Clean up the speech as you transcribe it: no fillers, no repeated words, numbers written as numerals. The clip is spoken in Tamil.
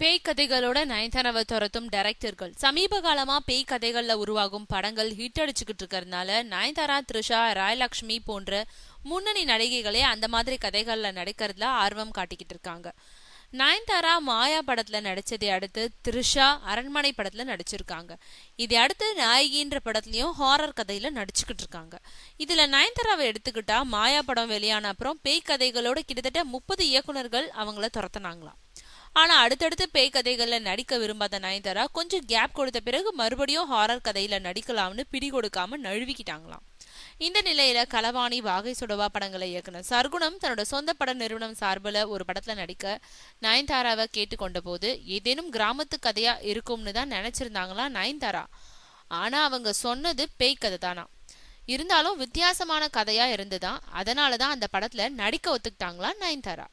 பேய் கதைகளோட நயன்தாராவை துரத்தும் டைரக்டர்கள் சமீப காலமா பேய் கதைகள்ல உருவாகும் படங்கள் ஹிட் அடிச்சுக்கிட்டு இருக்கிறதுனால நயன்தாரா, த்ரிஷா, ராயலட்சுமி போன்ற முன்னணி நடிகைகளே அந்த மாதிரி கதைகள்ல நடிக்கிறதுல ஆர்வம் காட்டிக்கிட்டு இருக்காங்க. நயன்தாரா மாயா படத்துல நடிச்சதை அடுத்து த்ரிஷா அரண்மனை படத்துல நடிச்சிருக்காங்க. இதை அடுத்து நாயகின்ற படத்துலயும் ஹாரர் கதையில நடிச்சுக்கிட்டு இருக்காங்க. இதுல நயன்தாராவை எடுத்துக்கிட்டா மாயா படம் வெளியான அப்புறம் பேய் கதைகளோட கிட்டத்தட்ட 30 இயக்குனர்கள் அவங்கள துரத்தினாங்களாம். ஆனா அடுத்தடுத்து பேய் கதைகள்ல நடிக்க விரும்பாத நயன்தாரா கொஞ்சம் கேப் கொடுத்த பிறகு மறுபடியும் ஹாரர் கதையில நடிக்கலாம்னு பிடி கொடுக்காம நழுவிக்கிட்டாங்களாம். இந்த நிலையில களவாணி, வாகை சுடவா படங்களை இயக்குனர் சர்க்குணம் தன்னோட சொந்த பட நிறுவனம் சார்பில் ஒரு படத்துல நடிக்க நயன்தாராவை கேட்டுக்கொண்ட போது ஏதேனும் கிராமத்து கதையா இருக்கும்னு தான் நினைச்சிருந்தாங்களா நயன்தாரா. ஆனா அவங்க சொன்னது பேய் கதை தானா. இருந்தாலும் வித்தியாசமான கதையா இருந்துதான், அதனாலதான் அந்த படத்துல நடிக்க ஒத்துக்கிட்டாங்களா நயன்தாரா.